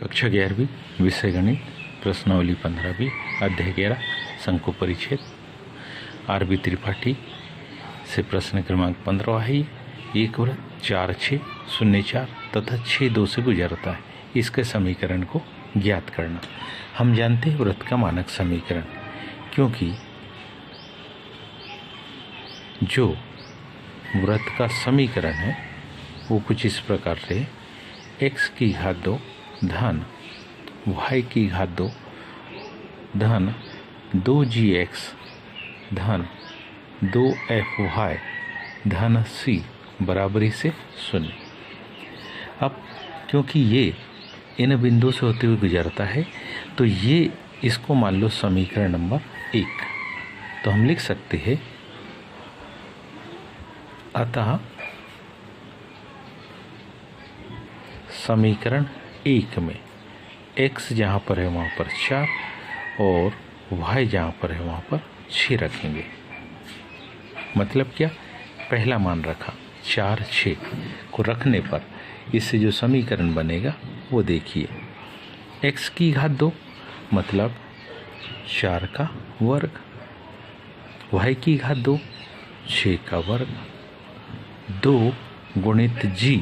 कक्षा 11वीं विषय गणित प्रश्नावली 15वीं अध्याय 11 शंकु परिच्छेद आर.बी. त्रिपाठी से प्रश्न क्रमांक 15 है। एक वृत्त 4 6 0 4 तथा 6 2 से गुजरता है, इसके समीकरण को ज्ञात करना। हम जानते हैं वृत्त का मानक समीकरण, क्योंकि जो वृत्त का समीकरण है वो कुछ इस प्रकार से x की घात 2 धन y की घात 2 धन 2gx धन 2fy धन c बराबरी से 0। अब क्योंकि ये इन बिंदु से होते हुए गुजरता है तो ये इसको मान लो समीकरण नंबर 1। तो हम लिख सकते हैं अतः समीकरण 1 में x जहाँ पर है वहाँ पर 4 और y जहाँ पर है वहाँ पर 6 रखेंगे। मतलब क्या, पहला मान रखा 4 6 को रखने पर इससे जो समीकरण बनेगा वो देखिए, x की घात 2 मतलब 4 का वर्ग, y की घात 2 6 का वर्ग, 2 गुणित g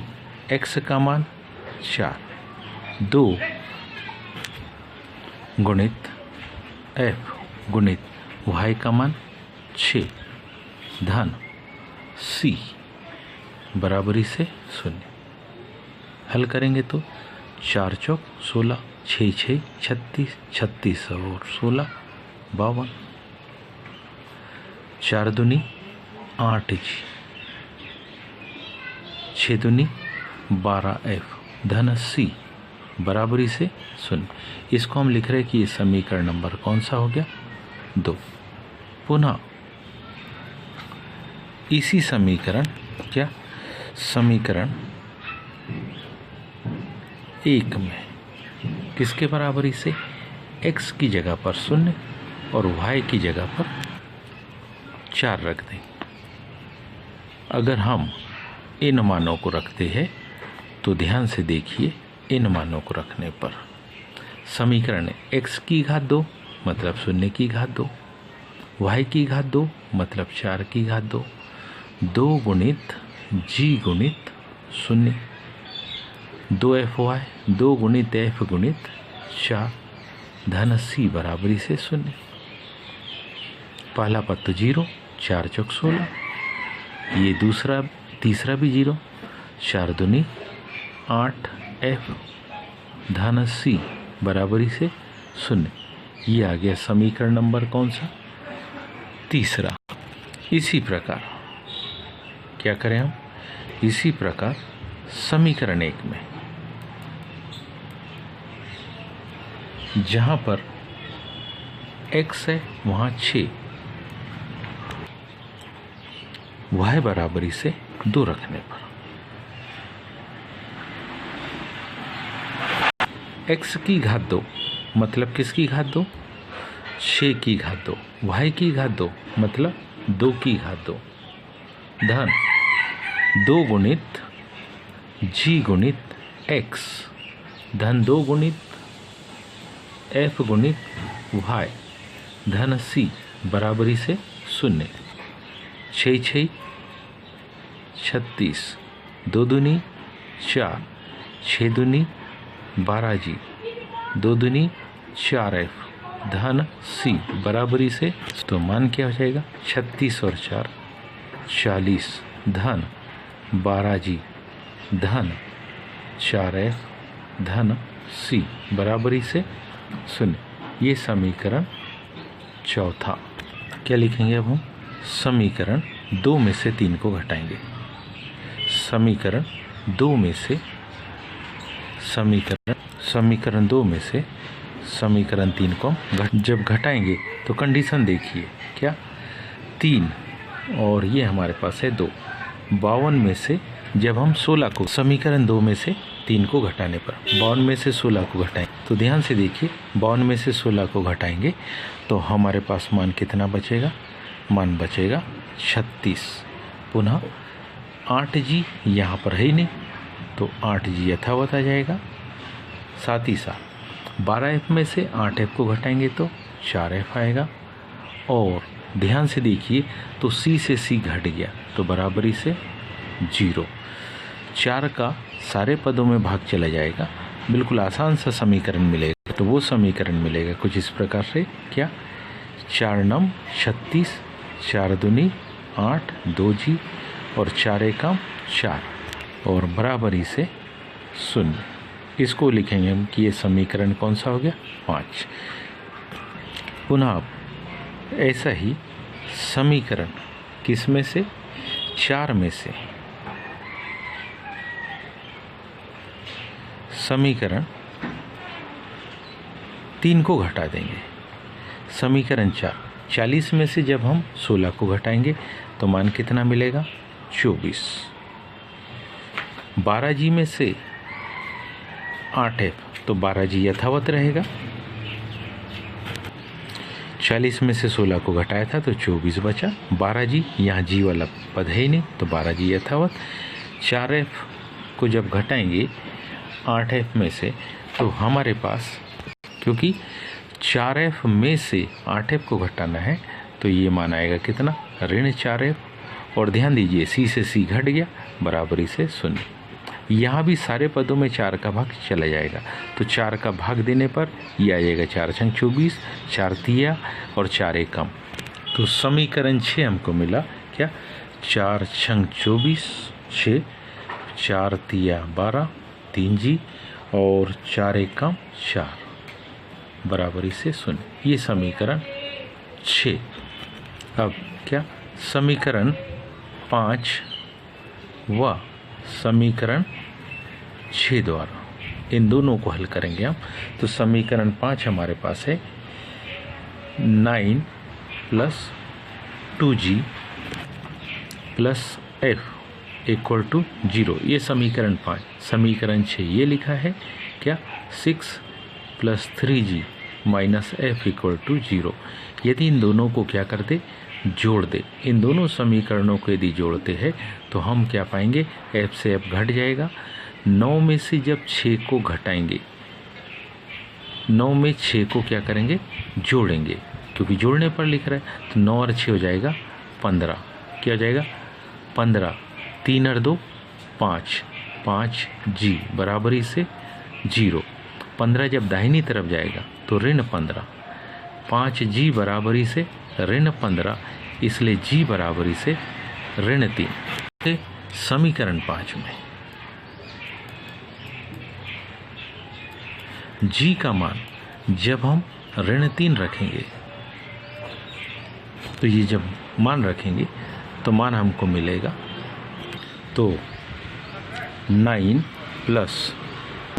x का मान 4, 2 गुणित f गुणित y का मान 6 धन c बराबरी से 0। हल करेंगे तो 4 चौक 16, 6 6 36, 36 और 16 52, 4 दूनी 8g, 6 दूनी 12f धन c बराबरी से 0। इसको हम लिख रहे हैं कि ये समीकरण नंबर कौन सा हो गया, 2। पुनः इसी समीकरण समीकरण 1 में किसके बराबरी से x की जगह पर 0 और y की जगह पर 4 रख दें। अगर हम इन मानों को रखते हैं तो ध्यान से देखिए, इन मानों को रखने पर समीकरण x की घात 2 मतलब 0 की घात 2, y की घात 2 मतलब 4 की घात 2, 2 गुणित g गुणित 0, 2fy 2 गुणित f गुणित 4 धन c बराबरी से 0। पहला पद तो 0, 4 चौक 16, ये तीसरा भी 0, 4 दूनी 8 f धन c बराबरी से 0। ये आ गया समीकरण नंबर कौन सा, तीसरा। इसी प्रकार क्या करें हम, इसी प्रकार समीकरण 1 में जहाँ पर x है वहाँ 6, y बराबरी से 2 रखने पर x की घात 2 मतलब किसकी घात 2, 6 की घात 2, y की घात 2 मतलब 2 की घात 2 धन 2 गुणित g गुणित x धन 2 गुणित f गुणित y धन c बराबरी से 0। 6 6 36, 2 दूनी 4, 6 दूनी 12g, 2 दूनी 4f धन c बराबरी से, तो मान क्या हो जाएगा 36 और 4 40 धन 12g धन 4f धन c बराबरी से 0। ये समीकरण चौथा। क्या लिखेंगे अब हम, समीकरण 2 में से 3 को घटाएंगे। समीकरण 2 में से समीकरण 2 में से समीकरण 3 को जब घटाएंगे तो कंडीशन देखिए, क्या 3 और ये हमारे पास है 2, 52 में से जब हम 16 को समीकरण 2 में से 3 को घटाने पर 52 में से 16 को घटाएं तो ध्यान से देखिए, 52 में से 16 को घटाएंगे तो हमारे पास मान कितना बचेगा, मान बचेगा 36। पुनः 8g यहाँ पर है ही नहीं तो 8g यथावत आ जाएगा। साथ ही साथ 12f में से 8f को घटाएंगे तो 4f आएगा। और ध्यान से देखिए तो c से c घट गया तो बराबरी से 0। 4 का सारे पदों में भाग चला जाएगा, बिल्कुल आसान सा समीकरण मिलेगा। तो वो समीकरण मिलेगा कुछ इस प्रकार से, क्या 4 नम 36, 4 दूनी 8, 2g और 4 एकम 4 और बराबरी से 0। इसको लिखेंगे हम कि ये समीकरण कौन सा हो गया, 5। पुनः आप ऐसा ही समीकरण किस में से, 4 में से समीकरण 3 को घटा देंगे। समीकरण 40 में से जब हम 16 को घटाएंगे तो मान कितना मिलेगा, 24। 12g में से 8f तो 12g यथावत रहेगा। 40 में से 16 को घटाया था तो 24 बचा। 12g, यहाँ g वाला पद है ही नहीं तो 12g यथावत। 4f को जब घटाएंगे 8f में से तो हमारे पास, क्योंकि 4f में से 8f को घटाना है तो ये मान आएगा कितना, ऋण 4f। और ध्यान दीजिए c से c घट गया बराबरी से 0। यहाँ भी सारे पदों में 4 का भाग चला जाएगा तो 4 का भाग देने पर ये आ जाएगा 4 छंग 24, 4 तिया और 4 एकम। तो समीकरण 6 हमको मिला, क्या 4 छंग 24, 6, 4 तिया 12, 3g और 4 एकम 4 बराबरी से 0। ये समीकरण 6। अब क्या समीकरण 5 व समीकरण 6 द्वारा इन दोनों को हल करेंगे हम। तो समीकरण 5 हमारे पास है 9 + 2g + f = 0। ये समीकरण 5। समीकरण 6 ये लिखा है, क्या 6 + 3g - f = 0। यदि इन दोनों को क्या कर दे, जोड़ दे, इन दोनों समीकरणों को यदि जोड़ते हैं तो हम क्या पाएंगे, f से f घट जाएगा। 9 में से जब 6 को घटाएंगे, 9 में 6 को क्या करेंगे, जोड़ेंगे, क्योंकि जोड़ने पर लिख रहा है तो 9 और 6 हो जाएगा 15। क्या हो जाएगा 15, 3 और 2 5, 5g बराबरी से 0। 15 जब दाहिनी तरफ जाएगा तो ऋण 15, 5g बराबरी से ऋण 15, इसलिए g बराबरी से ऋण 3। समीकरण 5 में g का मान जब हम ऋण 3 रखेंगे तो ये जब मान रखेंगे तो मान हमको मिलेगा, तो 9 प्लस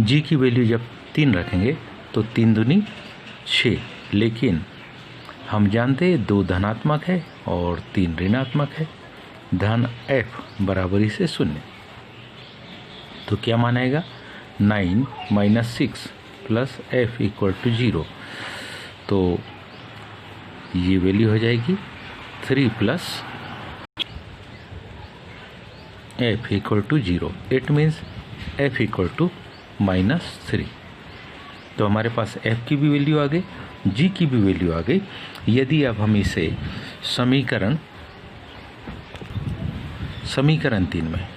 g की वैल्यू जब 3 रखेंगे तो 3 दूनी 6, लेकिन हम जानते हैं 2 धनात्मक है और 3 ऋणात्मक है। धन f बराबरी से 0, तो क्या मान आएगा 9 - 6 + f = 0। तो ये वैल्यू हो जाएगी 3 + f = 0। It means f = -3। तो हमारे पास f की भी वैल्यू आ गई, g की भी वैल्यू आ गई। यदि अब हम इसे समीकरण 3 में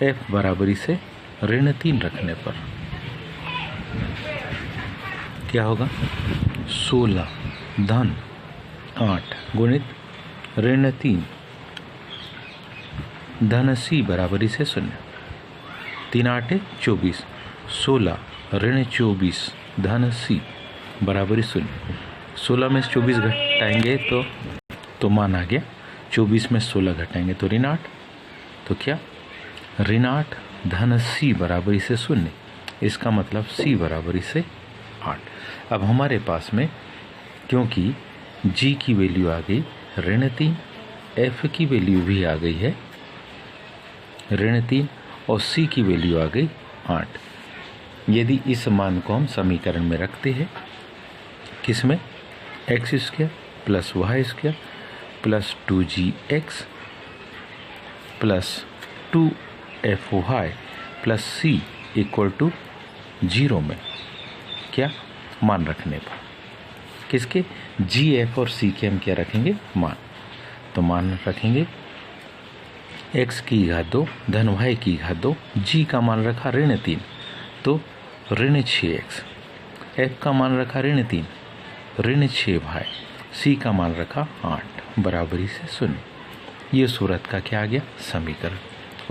f बराबरी से ऋण 3 रखने पर क्या होगा, 16 धन 8 गुणित ऋण 3 धन c बराबरी से 0। 3 8 24, 16 ऋण 24 धन c बराबरी 0। 16 में 24 घटाएंगे तो मान आ गया, 24 में 16 घटाएंगे तो ऋण 8, तो क्या ऋण 8 धन c बराबरी से 0। इसका मतलब c बराबरी से 8। अब हमारे पास में क्योंकि g की वैल्यू आ गई ऋण 3, f की वैल्यू भी आ गई है ऋण 3 और c की वैल्यू आ गई 8। यदि इस मान को हम समीकरण में रखते हैं, किसमें, x² + y² + 2gx plus 2FY plus C equal to 0 में क्या मान रखने पर, किसके GF और C के हम क्या रखेंगे मान। तो मान रखेंगे x की घात 2 धन y की घात 2, G का मान रखा -3 तो -6x, F का मान रखा -3 -6y, C का मान रखा 8 बराबरी से 0। ये सूरत का क्या आ गया समीकरण।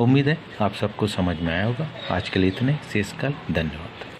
उम्मीद है आप सबको समझ में आया होगा। आज के लिए इतने, शेष कल। धन्यवाद।